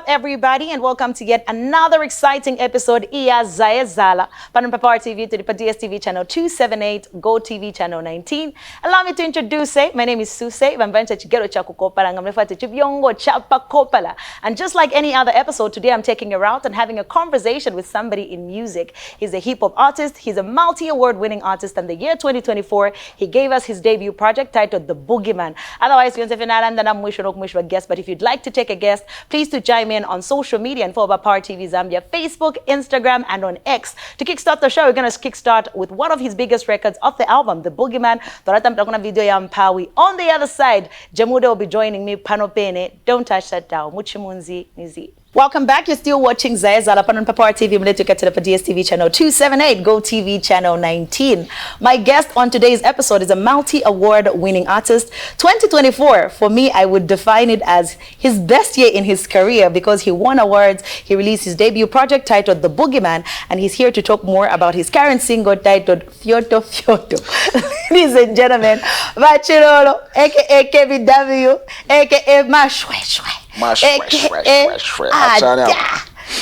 everybody, and welcome to yet another exciting episode iya Zaye Zahala on Power TV to the DStv channel 278, GOtv channel 19. Allow me to introduce my name is Suecey. And just like any other episode, today I'm taking you out and having a conversation with somebody in music. He's a hip-hop artist. He's a multi-award winning artist. And the year 2024, he gave us his debut project titled The Boogeyman. Otherwise, you don't guest, but if you'd like to take a guest, please to chime in on social media and follow Power TV Zambia, Facebook, Instagram, and on X. To kickstart the show, we're going to kickstart with one of his biggest records of the album, The Boogeyman. On the other side, Jamuda will be joining me, Panopene. Don't touch that down. Muchimunzi Nizi. Welcome back. You're still watching Zaye Zahala on Power TV. I'm to get to the DStv channel 278, GOtv channel 19. My guest on today's episode is a multi-award winning artist. 2024, for me, I would define it as his best year in his career because he won awards. He released his debut project titled The Boogeyman, and he's here to talk more about his current single titled Fyoto Fyoto. Ladies and gentlemen, Bachirolo, aka KBW, aka Mashwe.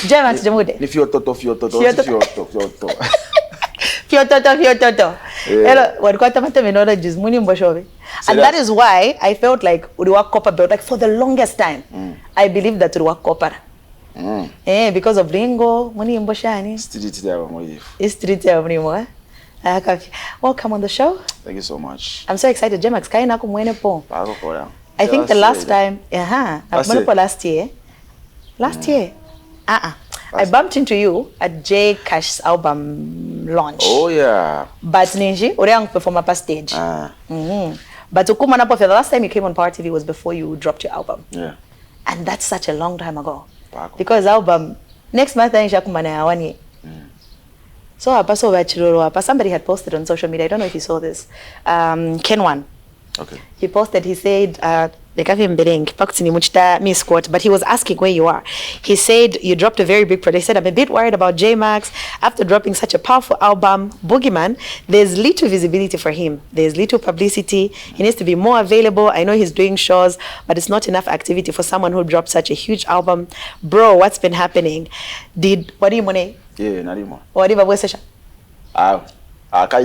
Jemax Jamude. Fyoto. And that is why I felt like we work copper belt. Like for the longest time, I believed that we work copper. Because of Ringo, Muni Mboshani. Welcome on the show. Thank you so much. I'm so excited. Jemax, I think the last time, last year. I bumped into you at J Cash's album launch. Oh yeah. But Ninji, Oreang perform up a stage. But Ukumanapo, the last time you came on Power TV was before you dropped your album. Yeah. And that's such a long time ago. Because album next month so somebody had posted on social media. I don't know if you saw this. Kenwan. Okay. He posted, he said, but he was asking where you are. He said, you dropped a very big project. He said, I'm a bit worried about Jemax. After dropping such a powerful album, Boogeyman, there's little visibility for him. There's little publicity. He needs to be more available. I know he's doing shows, but it's not enough activity for someone who dropped such a huge album. Bro, what's been happening? What do you want? Yeah, not anymore. What do you want?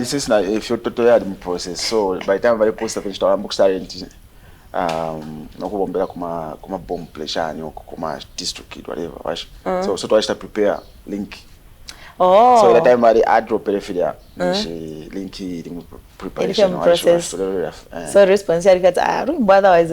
Since if you're totally process, so by the time I post the page, I'm book starting no kuma bomb pleasure kuma district whatever. So I start prepare link. Oh. So at the time I drop peripheral link preparation process. So responsibility otherwise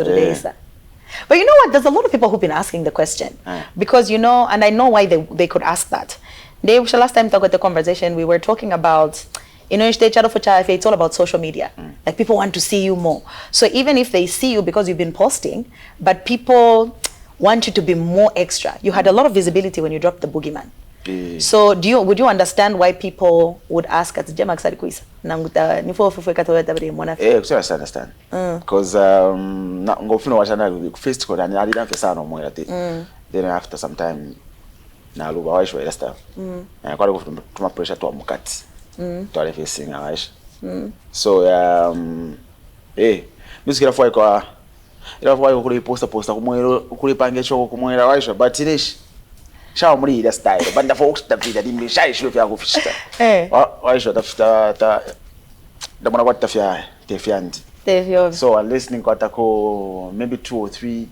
But you know what? There's a lot of people who've been asking the question because and I know why they could ask that. Last time talk with the conversation we were talking about. It's all about social media. Like people want to see you more. So even if they see you because you've been posting, but people want you to be more extra. You had a lot of visibility when you dropped The Boogeyman. So would you understand why people would ask at Jemax Adikuisa? I understand. Because then after some time stuff. I got to pressure to Mukati. Facing so music irafuwa kuri posta kumwero kuri pange choko kumwera waisha but ilish shawo muri ila style but ndafa ukutafita dimbi shaishilo vya kufishita waisha tafita ndabona kwa tafia tefiandi so I'm listening kwa tako maybe 2 or 3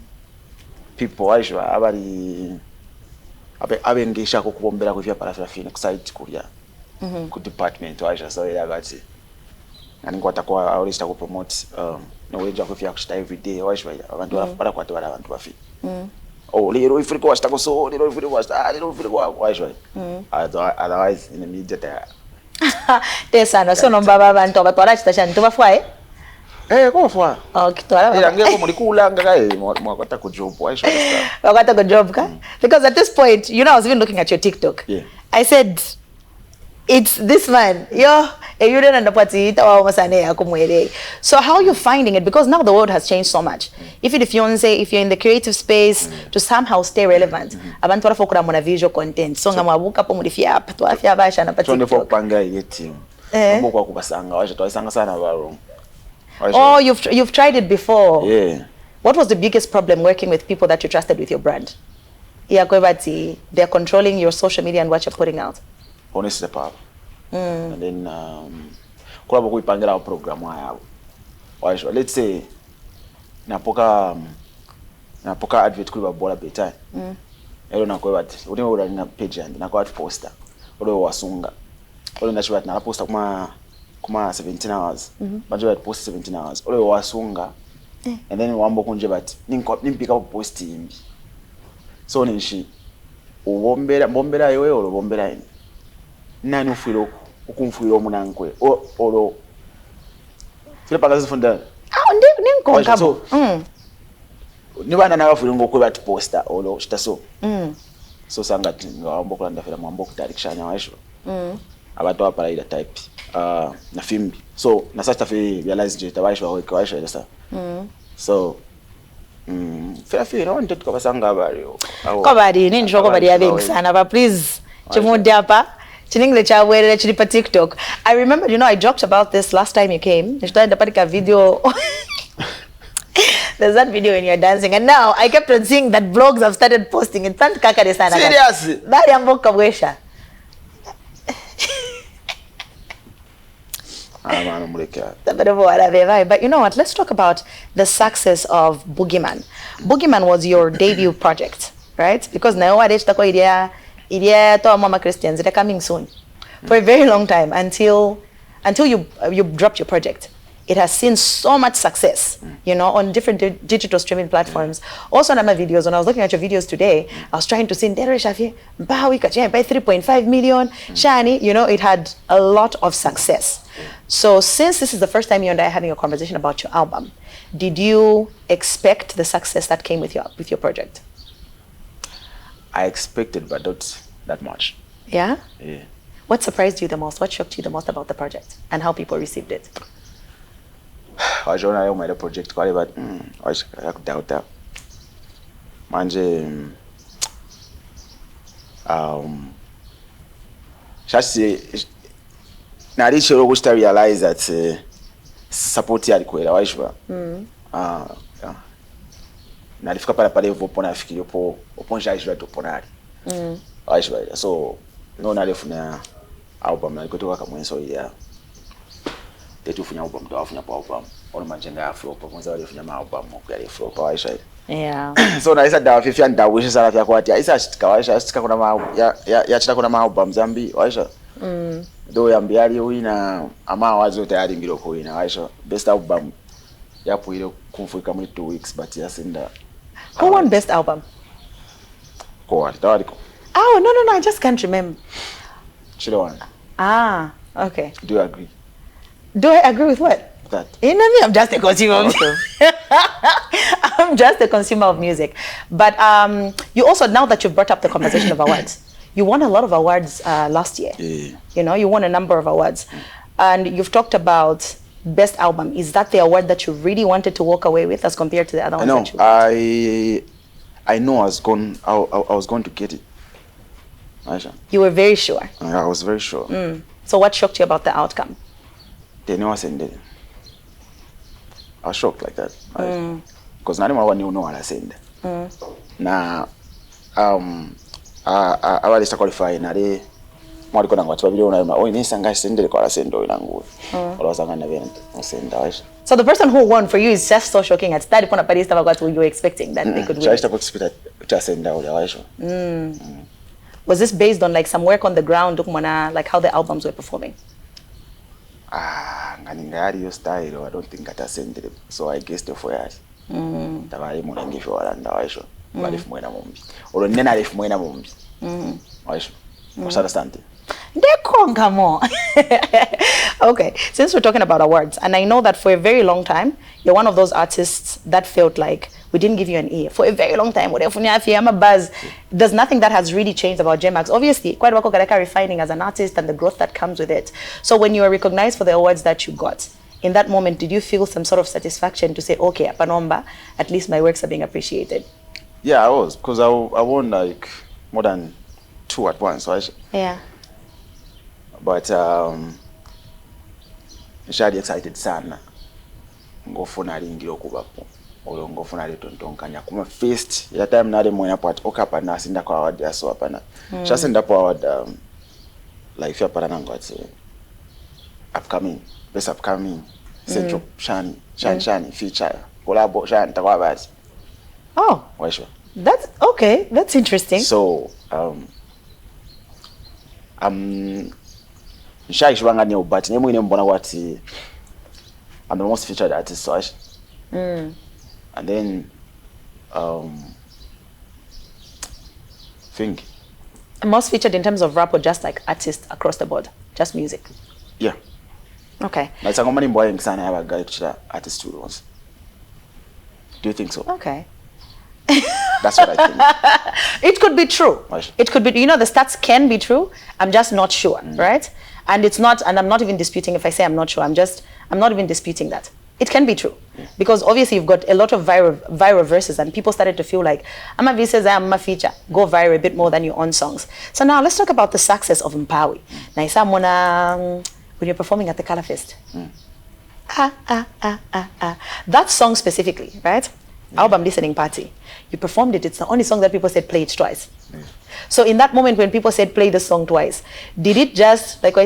people waisha abari abengisha kukubombera kuvya parafina kusite kuya ku department waisha so yagati and ngwatakuwa always to promote knowledge of kushita every day waisha abantu barakwata abantu bafi lero ifriko washitako so lero ifriko washita lero ifriko waisha otherwise in the media tesana so nombaba abantu abatwara chitashani tubafwaye kofwa kitwala ngeke mulikula ngakaye mwakwata ku job waisha wakwata ku job ka because at this point I was even looking at your TikTok. I said it's this man. You don't understand. So how are you finding it? Because now the world has changed so much. If you're in the creative space, to somehow stay relevant. Abantu wafokura mona visual content. So ngamabuka po mudifia app. Tuafia basha na pati. Oh, you've tried it before. Yeah. What was the biggest problem working with people that you trusted with your brand? Yeah, kwebati, they're controlling your social media and what you're putting out. Honestly, papa. And then kulabo kuipangira program yabo. Waisho, let's say napoka advert kuli babola bedtime. Ero nakwebati, uti ura na page and nakwati poster. Olo wasunga. Olo nachibati na poster kuma 17 hours. Banjo at post 17 hours. Olo wasunga. And then wambo kunje bati nimpika up post imbi. So nishi bombera yewe olo bombera ini. Nani ufiro ukumfiro munankwe olo file pakazi funda. Ninkonga. So nibana nakafiro ngokwe bati poster olo shitaso. So sangati ngawambo kulanda fela mwambo kutarikishanya waisho. Abantu apalaida type na filmbi. So nasata fe realize je tawaisho waisho lesa. So feel I wanted to basanga bari kobari ninjo kobari yabeng sana but please chimude apa chiningle chawere chilipa TikTok. I remember, I joked about this last time you came. Nishtaenda patika video. There's that video when you're dancing, and now I kept on seeing that blogs have started posting it. Seriously? That yamboka wesha. But you know what? Let's talk about the success of Boogeyman. Boogeyman was your debut project, right? Because now idea to Mama Christians, they're coming soon. For a very long time until you dropped your project. It has seen so much success, on different digital streaming platforms. Also on my videos, when I was looking at your videos today, I was trying to see Ndere Shafi, by 3.5 million, Shani, it had a lot of success. So since this is the first time you and I are having a conversation about your album, did you expect the success that came with your project? I expected, but not that much. Yeah? Yeah. What surprised you the most? What shocked you the most about the project and how people received it? I joined my project quite but I doubt that. Manje just na reach your to realize that support ya kwela waishwa. Na lifika pale vopona fikiri opo njaishwa toponari. Waishwa. So no na lefuna album na kutoka kama mwenso ya tetufanya album tawafanya pa album ono manjenga ya flow pa kwanza walifanya ma album okuyali flow pa waisha. Yeah. So na isa dawa fifia ndawisha sala fya kwati isa shitika waisha shitika kuna ma ya chita kuna ma album zambi waisha. Do yambiali wina ama wazo tayari ngiro ko wina waisha best album yapo ile kumfika mu 2 weeks but yasinda. Who won best album? Ko tawari ko. Oh no, I just can't remember. Chile one. Ah, okay. Do you agree? Do I agree with what? That. You know me, I'm just a consumer of music. I'm just a consumer of music. But you also, now that you've brought up the conversation of awards, you won a lot of awards last year. Yeah. You won a number of awards. And you've talked about best album. Is that the award that you really wanted to walk away with as compared to the other ones that you won? I know I was going to get it. Aisha. You were very sure? I was very sure. So what shocked you about the outcome? They never sent it. I was shocked like that. Because none of knew what I sent. Na I was qualified na de mwali kona ngwatu babili ona o ni sanga sendele kwa sendo inangu. Ola sanga na vena senda Aisha. So the person who won for you is just so shocking. At that point, Paris what you were expecting that they could win. Aisha expect to senda ola Aisha. Was this based on like some work on the ground, like how the albums were performing? Ngani yo style, I don't think I sent it. So I guessed for it. Tabari mo ngi for Rwanda Aisha. Bali fumwena mombi. Olo nena le fumwena mombi. Aisha. Understand? Okay, since we're talking about awards, and I know that for a very long time, you're one of those artists that felt like we didn't give you an ear. For a very long time, there's nothing that has really changed about Jemax. Obviously, quite refining as an artist and the growth that comes with it. So when you were recognized for the awards that you got, in that moment, did you feel some sort of satisfaction to say, okay, Panomba, at least my works are being appreciated? Yeah, I was, because I won like more than 2 at once. So yeah. But nishadi excited sana ngofuna lingiro kubapo olongo funa leto ntonkanya kuma first ya time nale moya part okapa na sinda kwa award ya so hapana chase ndapo award like ya para nango ati upcoming best upcoming central shani feature collabo shani takwa basi. Oh, that's okay, that's interesting. So shy shwanga new but nemu ine mbona wati I'm the most featured artist so and then think most featured in terms of rap or just like artist across the board, just music? Yeah. Okay. Na it's a ngoma nimbo yengi sana yaba guy kuchira artist studios. Do you think so? Okay. That's what I think. It could be true. It could be, you know, the stats can be true. I'm just not sure, right? And it's not, and I'm not even disputing if I say I'm not sure. I'm not even disputing that. It can be true. Because obviously you've got a lot of viral verses and people started to feel like, I'm a verses, I'm a feature, go viral a bit more than your own songs. So now let's talk about the success of Mpawi. Now, when you're performing at the Color Fest. That song specifically, right? Album listening party. You performed it. It's the only song that people said play it twice. So in that moment when people said play the song twice, did it just like or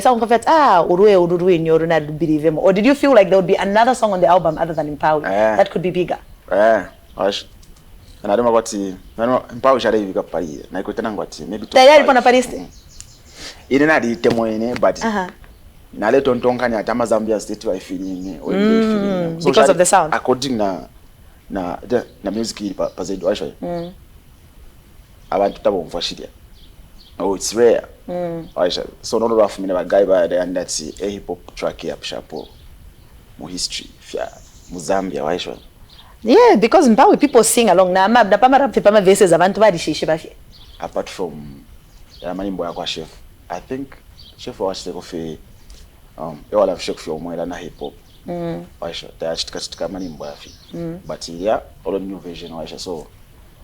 did you feel like there would be another song on the album other than Mpawi that could be bigger? And I don't know what Mpawi shall even got Paris. Na ikutana ngwati maybe to. Tayari pona Paris. Ine na di temo ine but na le tontonkanya atama Zambia state wa feeling because of the sound. According na music pa zaidi washo abantu tabo mfashiria it's rare washo so no rough me never guy by and that's a hip hop track ya shapo mu history fya mu Zambia washo. Yeah, because Mpawi people sing along na pama rap pama verses abantu badishishi bafi. Apart from manimbo ya kwa chef, I think chef was the coffee wala chef for mwela na hip hop waisha tachitika manimbo yafi but yeah all new version waisha so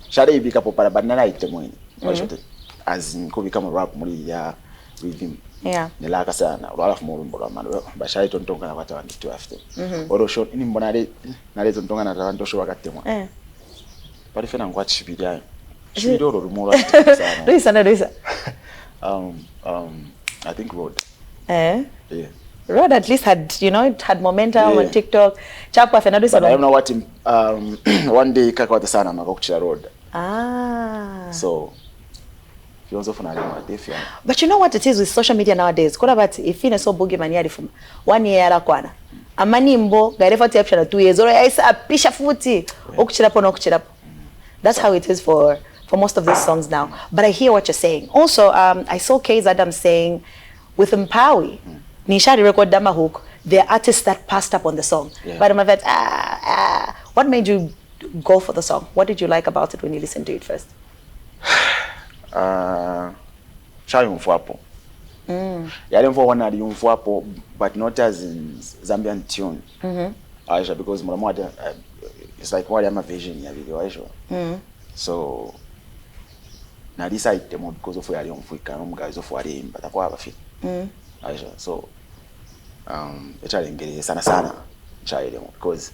shade ibika popala banana itemweni waisha as in ko become rap muri ya rhythm nelaka sana alafu murumbo la mano bashai tontonga na watu wanditu after oro show ini mbona nale tontonga na abantu show wakatemwa bali fena ngwa chibiria chibiro ro rumora sana Luisa I think Road yeah Road at least had, you know, it had momentum on TikTok. Chapwa Fernando but I don't know what one day kaka the sana makokuchira Road. So you also find but you know what it is with social media nowadays? Kola but if you so Boogeyman yari from 1 year akwana. Amanimbo garefa tiapsha 2 years or isa pisha futi okuchira pono okuchira. That's how it is for most of these songs now. But I hear what you're saying. Also, I saw K's Adam saying with Mpawi Nishadi record Dama Hook, the artists that passed up on the song. But I'm like, what made you go for the song? What did you like about it when you listened to it first? Shari mfuapo. Yale mfuapo wana ali mfuapo, but not as in Zambian tune. Aisha, because muramoja, it's like what I'm a vision ya video Aisha. So na decide demo because of yale mfuika, guys of wale but akwa abafi. Aisha, so echalengere sana chaile because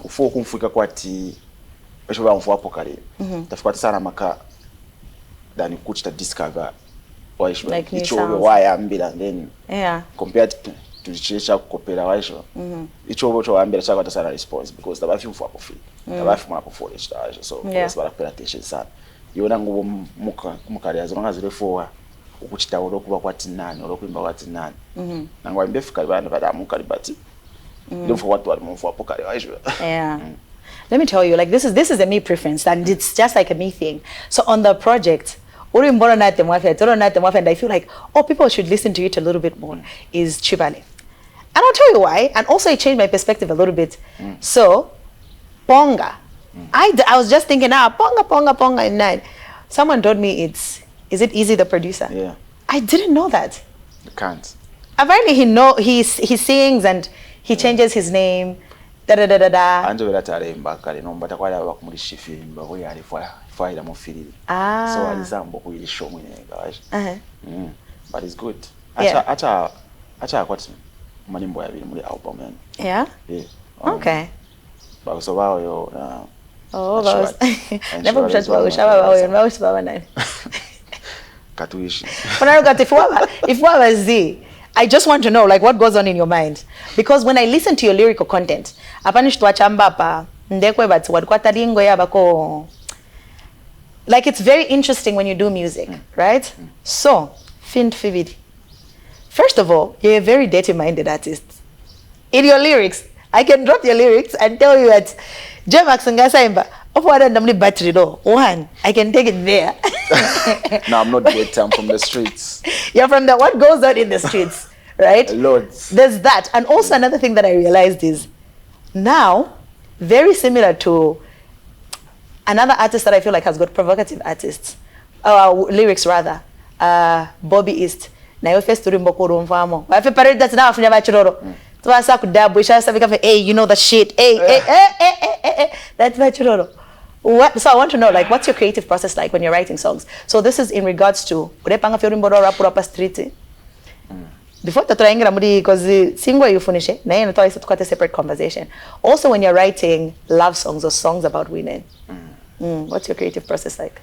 ufo kumfika kwati esho ba mfu hapo kale tafuata sana maka than kuchita discover waisho like icho why ambila then compared to chicha kopera waisho icho bocho ambila chakwa tasana response because tabafi mfu hapo free tabafi mwa hapo for it so yes bara kupera attention sana yona ngubo mukali azonga zile for ukuchita olokuba kwati nani olokuimba kwati nani nangwa imbefika bana badamukali bati don't for what wali mfu hapo kale waisho Let me tell you, like this is a me preference and it's just like a me thing. So on the project, and I feel like, oh, people should listen to it a little bit more, is Chibale. And I'll tell you why, and also it changed my perspective a little bit. So, Ponga. I was just thinking, Ponga in 9. Someone told me is it Easy the producer? Yeah. I didn't know that. You can't. Apparently he sings and he changes his name. Anjo vela talemba kale no mbata kwala bakumulisha filmba ko yali faila mo filili so alizambo ku ili show mwene guys but it's good acha kwati manimbo ya bili muri album yani yeah okay bakusobawo yo oh bawo never mshatu bawo shaba bawo bawo sibaba nani katuishi When got if waba Z, I just want to know like what goes on in your mind, because when I listen to your lyrical content apanishitwa chambapa ndekwe batsi wadkwata lingo yabako, like it's very interesting when you do music, right? So Find Fividi, first of all, you're a very dirty-minded artist. In your lyrics, I can drop your lyrics and tell you that Jemax ngasaimba battery one, I can take it there. No, I'm not dirty, I'm from the streets. You're from the what goes on in the streets, right? Loads. There's that. And also another thing that I realized is now, very similar to another artist that I feel like has got provocative artists, lyrics rather, Bobby East. Na yo first turimbo ko mfamo. Wa fe parade that's now afanya bachiroro. Twasa kudabo isha sabika fe hey, you know the shit. Hey. That's bachiroro. What, so I want to know, like, what's your creative process like when you're writing songs? So this is in regards to urepanga fyorimbo rap street. Before tatuingira muri because single you finish na yeye natoa isa tukate separate conversation. Also when you're writing love songs or songs about women. What's your creative process like?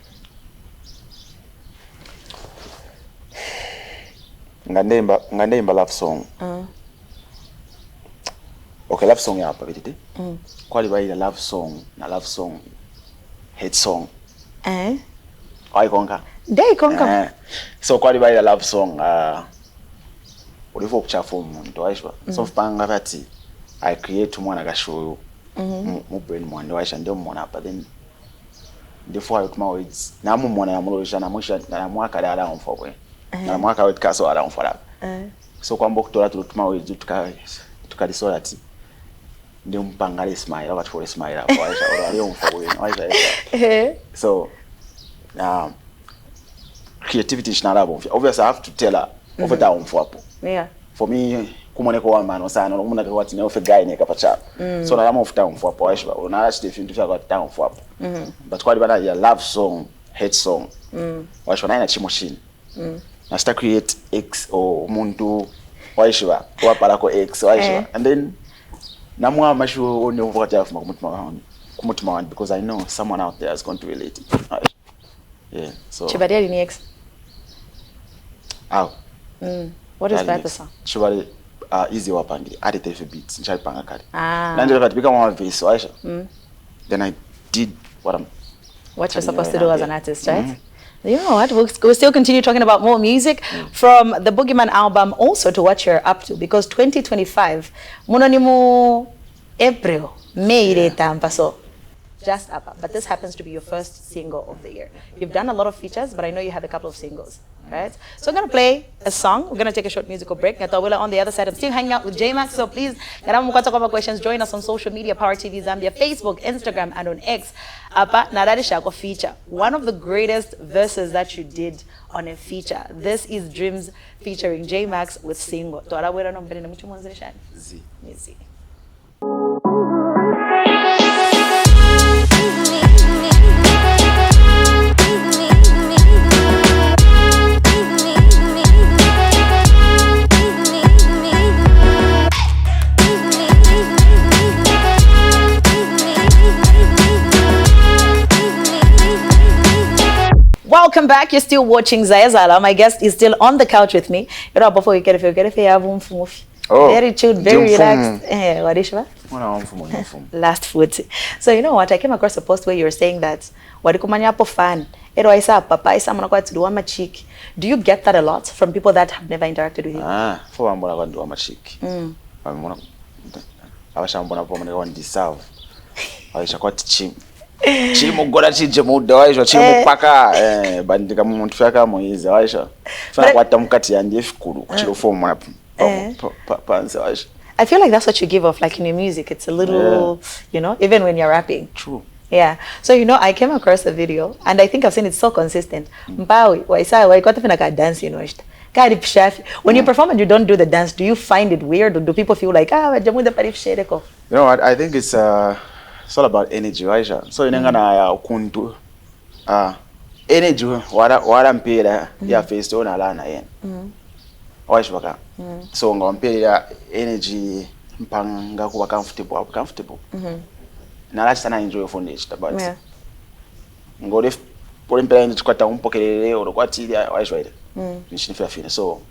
Ngandemba love song. Okay, love song yapa bitite. Kwali bayi love song na love song hate song. Why konka? Dey konka. So kwali bayi love song ulifo kuchafu umuntu waishwa. So fpanga bati I create umwana gashoyo. Mu brain mwande waisha ndio mwana hapa then before I come words na mu mwana yamuloisha na musha na mwaka dala umfobwe. Na mwaka wetu kaso ala umfora. So kwamba kutola tulutuma words tukalisola ati ndio mpangale smile wakati for smile hapo waisha wale umfobwe waisha. So creativity is not about. Obviously I have to tell her over down for hapo. Yeah. For me kumoneka wa mano sana umuntu kwati ne ofe guy ne kapacha. So na lama ofuta umfo hapo waisha una actually feel to about down for hapo. But kwali bana ya love song, hate song. Waisha na ina chimoshini. Na start create X or umuntu waisha wapala ko X waisha and then namwa mashu oni over jafu kumutuma wangu because I know someone out there is going to relate. Yeah. So Chibadeli ni X. How? What is that song? Chibadeli easy wapangi added the beats nchali panga kali. Nanje kati bika mwa verse waisha. Then I did what you're supposed to do as an artist, right? You know what? We'll still continue talking about more music from the Boogeyman album, also to what you're up to, because 2025, munonimu April, May so just up. But this happens to be your first single of the year. You've done a lot of features, but I know you have a couple of singles, right? So I'm gonna play a song. We're gonna take a short musical break. On the other side, I'm still hanging out with Jemax. So please, questions. Join us on social media: Power TV Zambia, Facebook, Instagram, and on X. Feature. One of the greatest verses that you did on a feature. This is Dreams featuring Jemax with Single. Z. Welcome back. You're still watching Zaye Zahala. My guest is still on the couch with me. You know, before you get it, very chilled, very relaxed. What is that? Last foot. So you know what? I came across a post where you were saying that fan. Do you get that a lot from people that have never interacted with you? For chimugora chije muda waisha chimupaka bandika muntu fyaka moiza waisha fana kwata mukati yandi efikuru kuchiro form hapo panze waisha. I feel like that's what you give off, like in your music. It's a little, you know, even when you're rapping. True. Yeah. So, you know, I came across a video, and I think I've seen it so consistent. Mbawi, waisa, wai kwata fina ka dance, you know, when you perform and you don't do the dance, do you find it weird, or do people feel like, jamu da parif shereko? You know what? I think it's all about energy, waisha. So inengana ya ukuntu energy wala mpira ya face to na lana yen. Waisha baka. So ngampira energy mpanga kuba comfortable. nalachi sana enjoy phone it but ngode por impela ndichikwata umpokelele orokwati waishwaile nishinifira fine so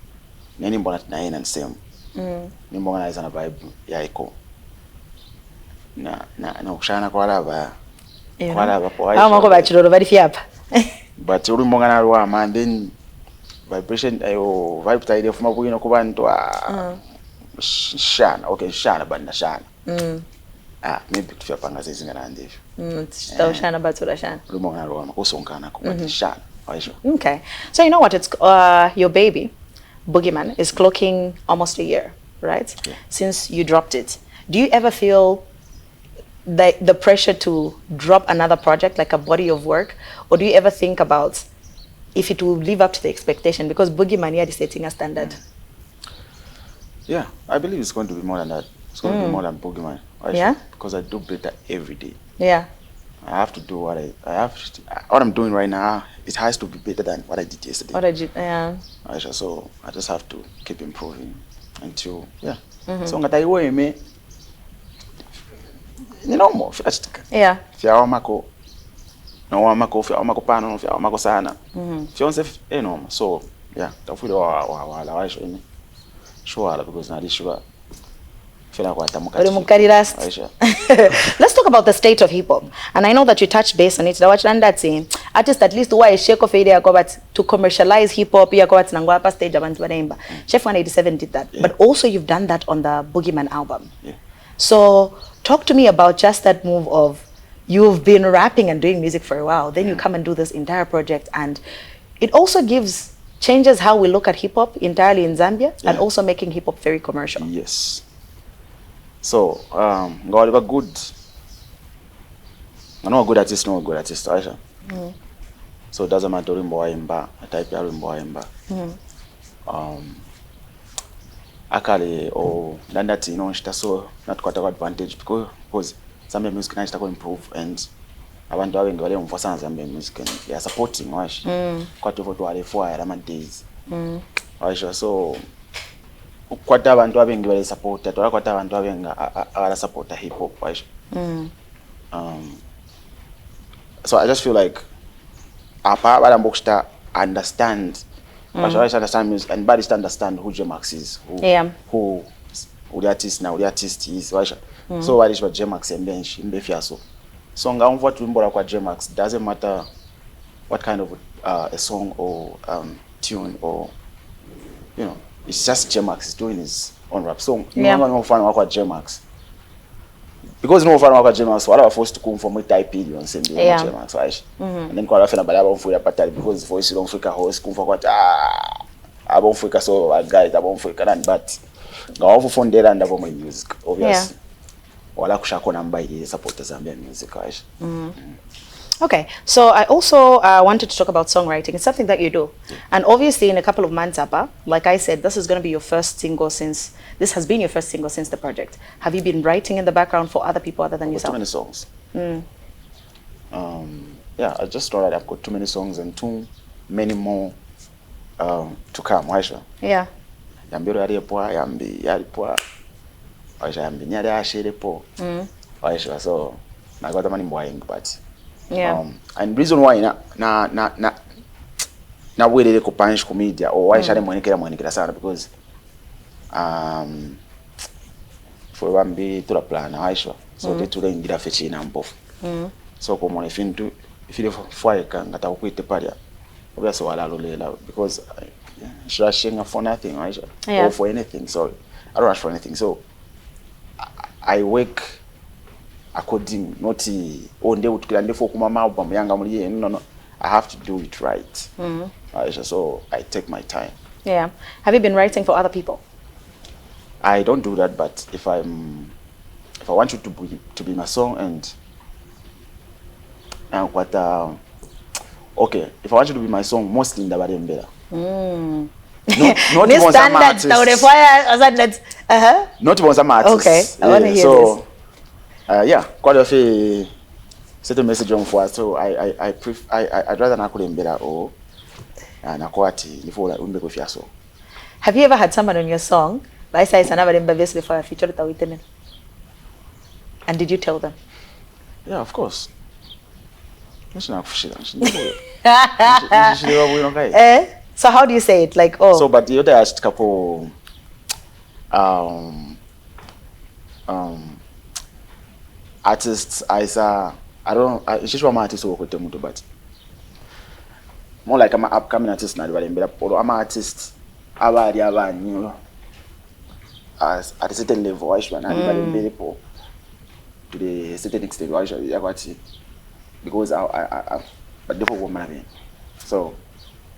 neni mbona na yena nsem nimbona izana vibe yaiko na ukushana kwalaba po mako bachiroro bari fyapa but uri mbona na rwa man then vibration ayo vibe taide fuma bwino kubantu shana okay shana bana shana maybe kufyapanga zezingana ndivyo tawushana bathula shana uri mbona na rwa makosonkana kubantu shana waisho. Okay, so you know what, it's your baby Boogeyman is clocking almost a year, right? Yeah. Since you dropped it. Do you ever feel the pressure to drop another project, like a body of work, or do you ever think about if it will live up to the expectation? Because Boogeyman here is setting a standard. Yeah, I believe it's going to be more than that. It's going to be more than Boogeyman. Yeah? Because I do better every day. Yeah. I have to do what what I'm doing right now. It has to be better than what I did yesterday. What I did, yeah. So I just have to keep improving until So ngataiwe me. You know more. Yeah. Fiawa mako. No mako fiawa mako pano fiawa mako sana. Fiawa no. So yeah, tafuli wa waisho ime. Sure because na sure. Let's talk about the state of hip hop, and I know that you touched base on it. The watch and that saying artists at least why shake of idea but to commercialize hip hop here go at nangwa stage abantu banemba. Chef 187 did that, but also you've done that on the Boogeyman album. Yeah. So talk to me about just that move of you've been rapping and doing music for a while, then you come and do this entire project, and it also changes how we look at hip hop entirely in Zambia, and also making hip hop very commercial. Yes. So, ngawaliba good. I know a good artist, no good artist, Aisha. So it doesn't matter wimbo waimba, a type ya wimbo waimba. Akali or landati you know shita so not quite a advantage because Zambian music na shita improve and abantu abengi wale mfosana Zambian music and they are supporting wash. Kwatu voto wale for ya days. Aisha so kwata abantu abengi wale support atola kwata abantu abengi ala support hip hop waisha. So I just feel like apa bala mboksta understand understand music and body understand who Jemax is, who the artist now, the artist is waisha. So what is what Jemax embench imbefiaso. So ngamva tuimbola kwa Jemax doesn't matter what kind of a song or tune or you know, it's just Jemax is doing his own rap song. No fan wa Jemax. Because no fan wa Jemax, what are forced to come from a type on same Jemax, right? And then kwa fena bala mfuya patali because voice don't freak a horse come for what abon freak so a guy abon freak and but ngawo phone there and abon music obviously. Wala kushako namba ile support Zambian music, right? Okay, so I also wanted to talk about songwriting. It's something that you do. And obviously in a couple of months, like I said, this is going to be your first single this has been your first single since the project. Have you been writing in the background for other people other than yourself? Too many songs. Yeah, I just thought that I've got too many songs and too many more to come, Aisha. Yeah. Yambiro yalipoa, yalipoa. Aisha yambi nyali ashirepo. Aisha, so I got the money buying, but and reason why na wele ko punch media or why share mwenikera sana because for bambi to la plan Aisha so they to ngira fechi na mpofu so ko mone fintu ifile fwa ngata ukwite palia obviously wala lolela because rushing for nothing Aisha or for anything, so I don't rush for anything, so I work according not onde utukira ndefo kuma album yanga muliye no I have to do it right. So I take my time. Yeah. Have you been writing for other people? I don't do that, but if I want you to be my song and what okay, if I want you to be my song mostly in the Badembela. Not even some artists. Not even some artists. Okay, I want to hear this. Yeah, quite a few set a message on for us. So I'd rather not Mbela or nakwati before I umbe kofiaso. Have you ever had someone on your song? Like say another before featured with them? And did you tell them? Yeah, of course. So how do you say it? Like, oh. So, but the other asked couple, artists, I don't, it's just one artist who work with them, but more like I'm an upcoming artist now, but I'm an artist, you know, at a certain level, I should to the certain extent, I should, because I but different woman. So,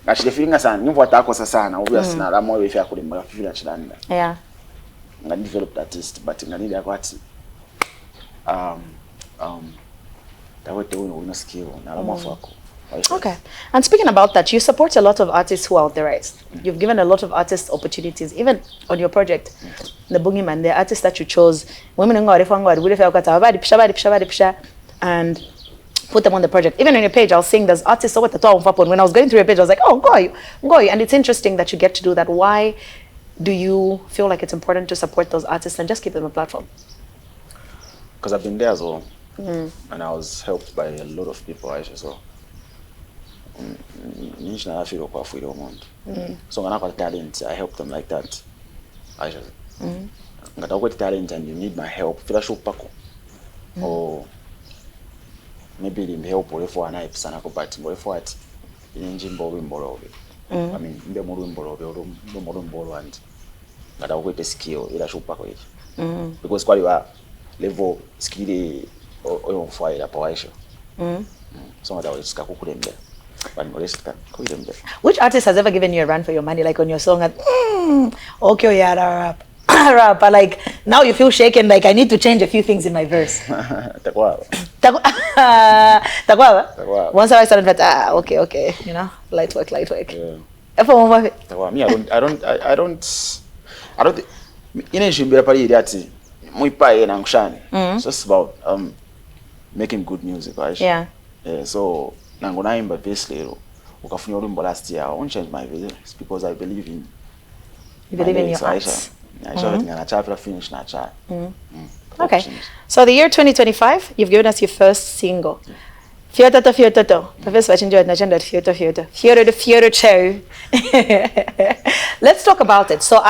actually, feeling as an what I was a son, obviously, I'm more if I could feel that. Yeah. I developed artist, but I need what that would do no skill. Okay. And speaking about that, you support a lot of artists who are out there, right? You've given a lot of artists opportunities, even on your project, the Boogeyman, the artists that you chose, women and put them on the project. Even on your page, I was saying there's artists over the top. When I was going through your page, I was like, oh, go. And it's interesting that you get to do that. Why do you feel like it's important to support those artists and just give them a platform? Because I've been there as well. And I was helped by a lot of people, actually. So, so when I got talent, I help them like that. Actually. When I got talent and you need my help, or maybe they help for an hype sana ko but for it in Jimbo Wimbolo. I mean the Morumbolo and that I wait a skill ila show pack because quite you are level skill or on fire power issue. So that was kakukulembe. Which artist has ever given you a run for your money, like on your song at okay yeah rap, but like now you feel shaken, like I need to change a few things in my verse. Once I started that, okay, you know, light work. Yeah. Me, I don't it's just about making good music, right? Yeah. So nangonaimba basically ukafuna ulimbo last year I won't change my videos because I believe in your art. Okay. So the year 2025, you've given us your first single. Fiototo. The first version you mentioned Fioto show. Let's talk about it. So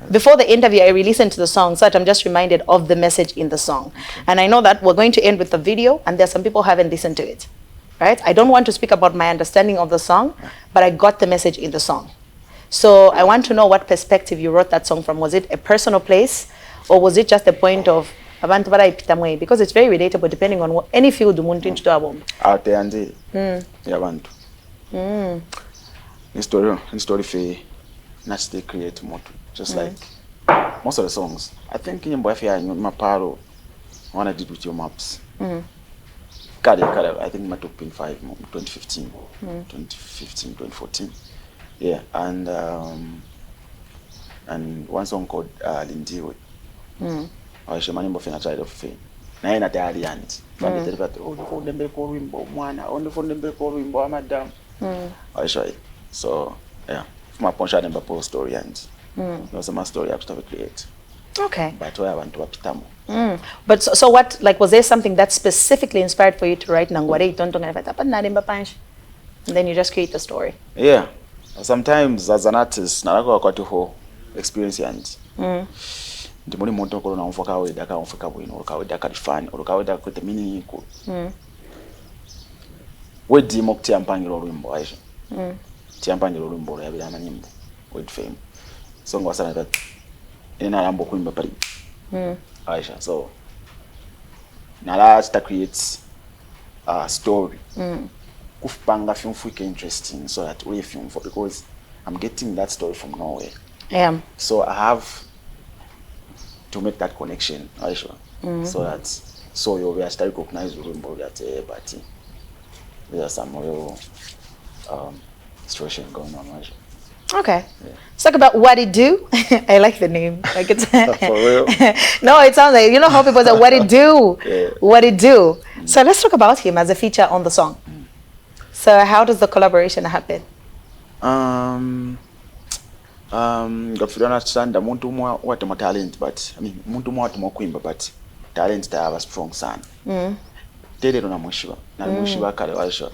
before the interview, I listened to the song, so I'm just reminded of the message in the song. And I know that we're going to end with the video, and there's some people who haven't listened to it, right? I don't want to speak about my understanding of the song, but I got the message in the song. So I want to know what perspective you wrote that song from. Was it a personal place, or was it just a point of abantu barayipita because it's very relatable depending on any field umuntu into abo out there and yabantu story fe naturally create more just like most of the songs. I think in Boyfia Maparo one I did with your maps. I think my top pin 5 2015 2014. Yeah, and one song called Lindiwe. I should manage to child of fame. Na ina tayari and from the phone them call wimbo mwana on the phone them call wimbo madam. I show it. So yeah, my punch out number post story and was my story I have to create. Okay. But where I want to apitamo. But so what, like, was there something that specifically inspired for you to write Nangware Itontong and then you just create the story? Yeah. Sometimes as an artist, nalako wakati ho experience and ndimoni muntu ko na umfoka we daka umfoka bwino ukawe daka fan ukawe daka kwete meaning ko we dimo kutiampangiro lwimbo aisha tiampangiro lwimbo ya bila manyimbo with fame so ngwasana that ina lambo kuimba pali aisha so nala sta create a story kufpanga film fuike interesting so that we film for because I'm getting that story from nowhere. Yeah. So I have to make that connection, Aisha. So that you will start recognize the rumor that but there's some real situation going on, Aisha. Okay. Yeah. Let's talk about What It Do. I like the name. Like it's for real. No, it sounds like, you know how people say What It Do. Yeah. What It Do. So let's talk about him as a feature on the song. So how does the collaboration happen? Got understand the muntu mwa what talent, but I mean muntu mwa kuimba, but talent to have a strong son. Tedero na mwishiwa. Na mwishiwa kale waisha.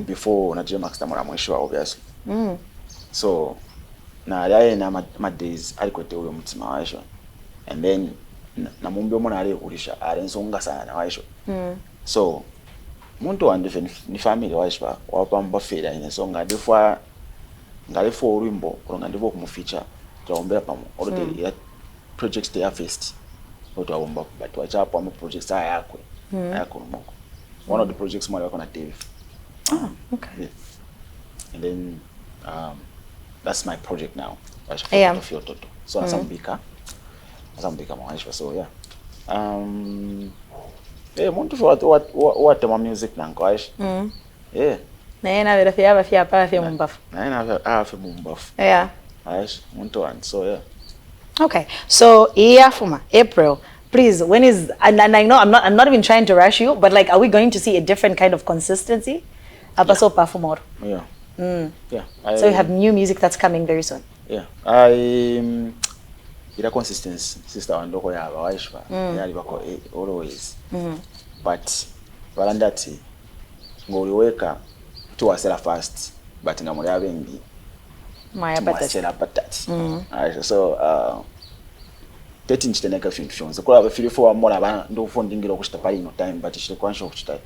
Before na Jemax tamura mwishiwa obviously. So na yaye na ma days alikwete uyo mutima waisha. And then na mumbi omona ali kulisha arensonga sana waisha. So muntu wanje ni family waisha wapamba fera ine so ngadifwa ngalifo urwimbo kulonga ndivo kumufeature twaombera pamo already ya projects they are first oto awomba but wachapo ama projects yakwe ayakurumoko one of the projects mwali wako na Dave. Okay. Yeah. And then that's my project now. So Zambia mwaishwa so yeah. Muntu what my music nango aish. Yeah. Na yena vera fia pa fia mumbafu. Na yena fia mumbafu. Yeah. Aish muntu one so yeah. Okay. So Fuma April. Please, when is and I know I'm not even trying to rush you, but like, are we going to see a different kind of consistency? Abaso performer. Yeah. Yeah. So you have new music that's coming very soon. Yeah. Ila consistency sister wandoko ya abawaishwa yali bako always. But barandati ngoliweka tuwasela fast but ngamuli abengi Maya batati. So getting to the next few films. The crowd feel for more about no funding or no time, but she can't show that.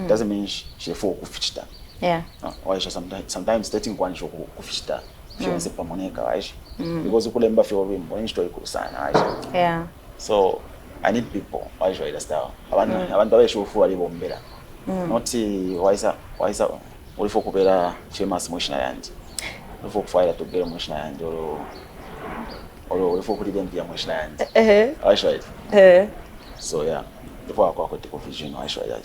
Doesn't mean she fall fish that. Yeah. Why sometimes dating one show fish that. She wants a pamonica, because you could remember for him when story could sign. Yeah. So I need people. I show the style. I want to show for a little better. Not wiser. Only for better famous motion and for fire to get motion and or if we could even be a much land. I tried. So yeah, before I go to vision, I tried that.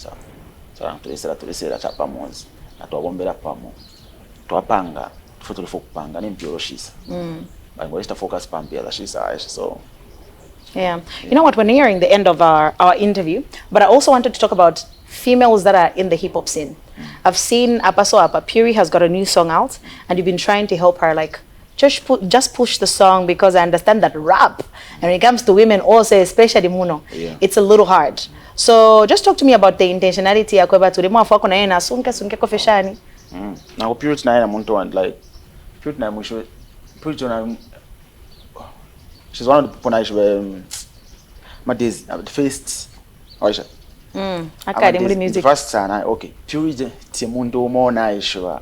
So I'm to say that Chapamos, at our Bombera Pamo, to a panga, to folk panga, and impure she's. I'm going to focus Pampia, she's eyes. So yeah, you know what? We're nearing the end of our interview, but I also wanted to talk about females that are in the hip hop scene. I've seen Apa Puri has got a new song out, and you've been trying to help her like. Just push the song because I understand that rap, and when it comes to women also, especially Muno, it's a little hard. So just talk to me about the intentionality ya kweba to demo afako na yena sunke kofeshani. Na ko period na yena muntu and like period na mwisho period na she's one of the people na ishwe my days the first Aisha. Akade muri music. The first sana okay. Period ti muntu mo na ishwa.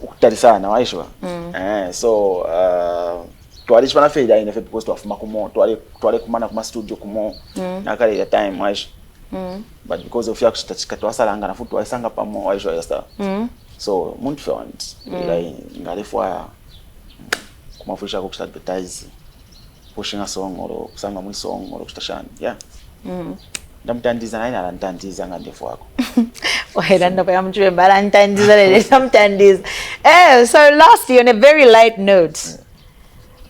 Ukutali sana waishwa. So twali chwana faida ine because twafuma kumo twali kumana kuma studio kumo nakale ya time waishwa. But because of yaku chitachika twasalanga na futu waisanga pamo waishwa yasta. So muntu found ila ngalifwa kumafusha ku advertise pushing a song or kusanga mu song or kutashana yeah. Ndamtandiza na ina ntandiza ngandefo wako. So lastly, on a very light note,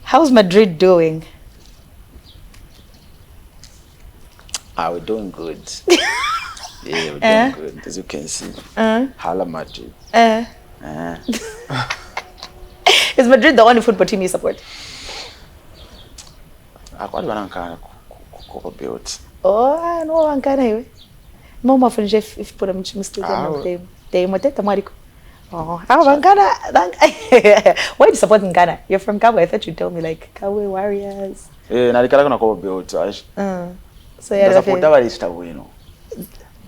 how's Madrid doing? We're doing good. Yeah, we're doing good, as you can see. Hala Madrid. Is Madrid the only football team you support? Oh, no, I'm kind Mama finge if put them to they moteta mariko. Oh, Ghana. Why do you support in Ghana? You're from Kabwe. I thought you'd tell me like Kabwe Warriors. Nalikala kuna kwa build. So yeah, support abalista wino.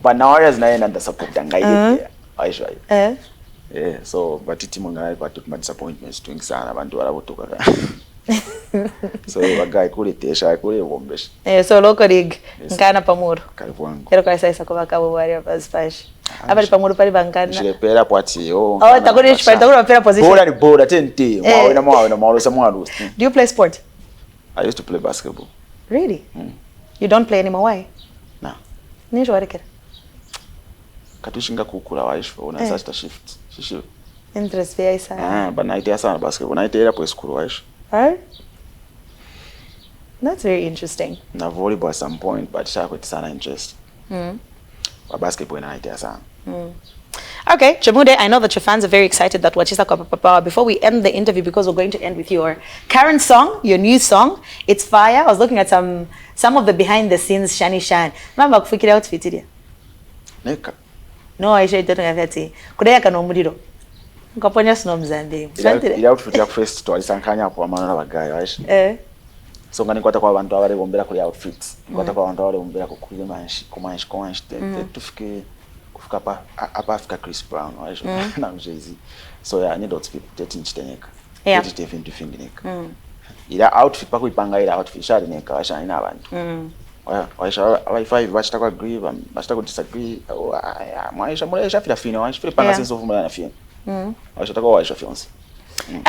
But now Warriors na yena support ngai Aisha. Yeah, so but timu ngai kwa tukuma disappointments twingi sana abantu barabotoka. So a guy kule tesha kule wombesha. So local league Ghana pamuro. Karibu. Kero kwa sasa kwa Kabwe Warriors Spash. Abali pamuro pali bangana. Shirepera pati yo. Oh, takuri takuri pera position. Bora ni bora tenti. Mwawe samwa. Do you play sport? I used to play basketball. Really? You don't play anymore? Why? No. Nisho warekera. Katushinga kukula waishwa una sasa shift. Shishu. Interest vya isa. But naitea sana basketball. Naitea hapo school waishwa. Right? That's very interesting. Na volleyball at some point, but shako sana interest. Basketball naitea sana. Okay, Jamude, I know that your fans are very excited that Wachisa Kwa Papa. Before we end the interview, because we're going to end with your current song, your new song, it's fire. I was looking at some of the behind the scenes, Shani Shan. Remember kufikira outfit ile? Neka. No, I said don't have that. Kudaya kana umuriro. Ngaponya sino mzambe. Ile outfit ya first to alisankanya kwa maana na bagaya, right? So ngani kwata kwa abantu abari bombera kuri outfits. Kwata kwa abantu abari bombera kuri kumanshi tufike kufika apa Africa Chris Brown, right? Na Jay-Z. So yeah, I need to people getting chiteneka. Yeah. Get it neka. Ila outfit pa kuipanga ila outfit shari neka washa ina abantu. Waisha wi-fi bachita kwa agree, bachita ku disagree. Maisha mulesha fila fino, waisha fila panga sense of mulana fino. Waisha takwa waisha fions.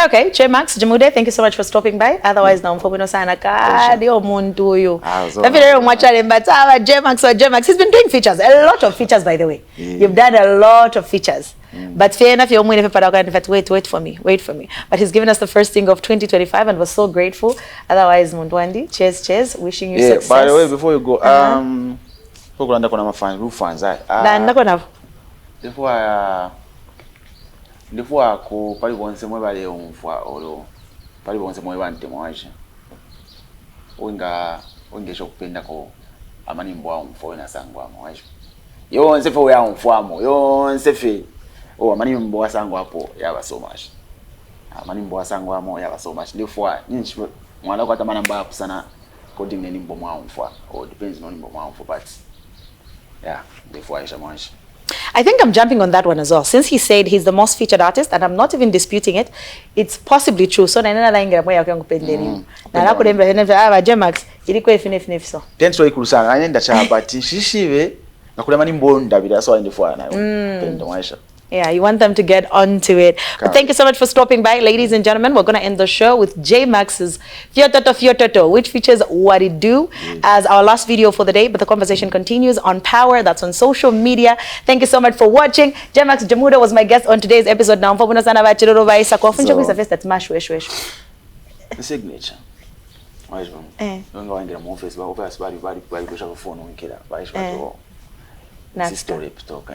Okay, Jemax, Jamude, thank you so much for stopping by. Otherwise, now mfobino sana kadi omuntu uyu. Definitely mwachale mbataba Jemax. He's been doing features, a lot of features by the way. Yeah. You've done a lot of features. But fair enough, you're wait for me. But he's given us the first thing of 2025 and was so grateful. Otherwise, Mundwandi, cheers. Wishing you success. By the way, before you go, poko ndako na mafans, who fans ndako na ndifua ko pali bonse mwe bale umfwa olo pali bonse mwe bante mwaje ungesho kupenda ko amanimbo wa umfwa na sangwa mwaje yonse fe ya umfwamo yonse fe amanimbo wa sangwa hapo yaba so much amanimbo wa sangwa mo yaba so much ndifua nyinshi mwana kwa tamana mbaya kusana coding ne nimbo mwa umfwa or depends on nimbo mwa umfwa but yeah ndifua isha mwaje. I think I'm jumping on that one as well. Since he said he's the most featured artist, and I'm not even disputing it, it's possibly true. So nana laingira moya kwa ngupendeni. Na la kudemba heneva Jemax iliko ifine so. Tenso ikurusanga anenda cha but shishive nakule mani mbonda bila so ndifwa nayo. Pendo maisha. Yeah, you want them to get onto it. But thank you so much for stopping by, ladies and gentlemen. We're going to end the show with Jemax's Fiototo, which features What It Do as our last video for the day. But the conversation continues on Power. That's on social media. Thank you so much for watching. Jemax Jamude was my guest on today's episode. Now, for sana ba chiroro ba isa ko funjo kwisa face that smash wesh. The signature. Why don't go into my face? But obviously, body push up a phone on killer. Why is what? Story talk.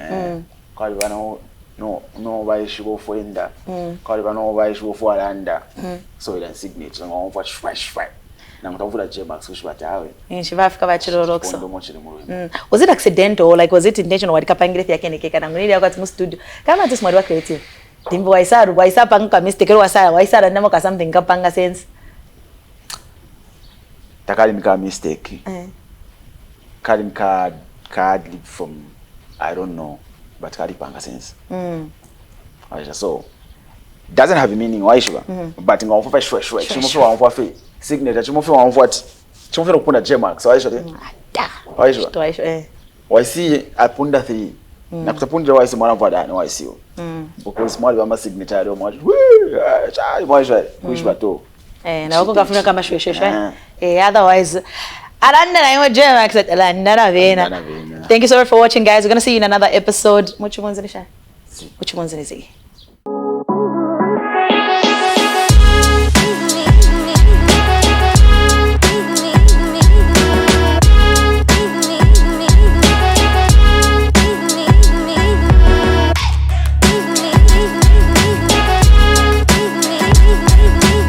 No why she go for inda. Kaliba no why she go for alanda. So it signature no for fresh. Na mtavuta Jemax kushibatawe. Shivafika bachiroro okso. Was it accidental or like was it intentional wadikapangire yake nekeka na ngini yakati mu studio. Kama just mwari wa creative. Dimbo waisa panga mistake waisa ndamo ka something kapanga sense. Takali mika mistake. Kali mika card from I don't know. But kali panga sense. So doesn't have a meaning why shiba. But ngo mfa shwe. Chimofe wa mfa fe. Signature chimofe wa mfa ati. Chimofe ukunda Jemax why shiba. Why shiba. Why see apunda 3. Na kutapunda why si mwana mfa dani why see. Because mwali wa signature yo mwali. Why shiba. Kushba to. Na wako kafuna kama shwe. Otherwise Jemax Thank you so much for watching, guys. We're going to see you in another episode. Which one's in the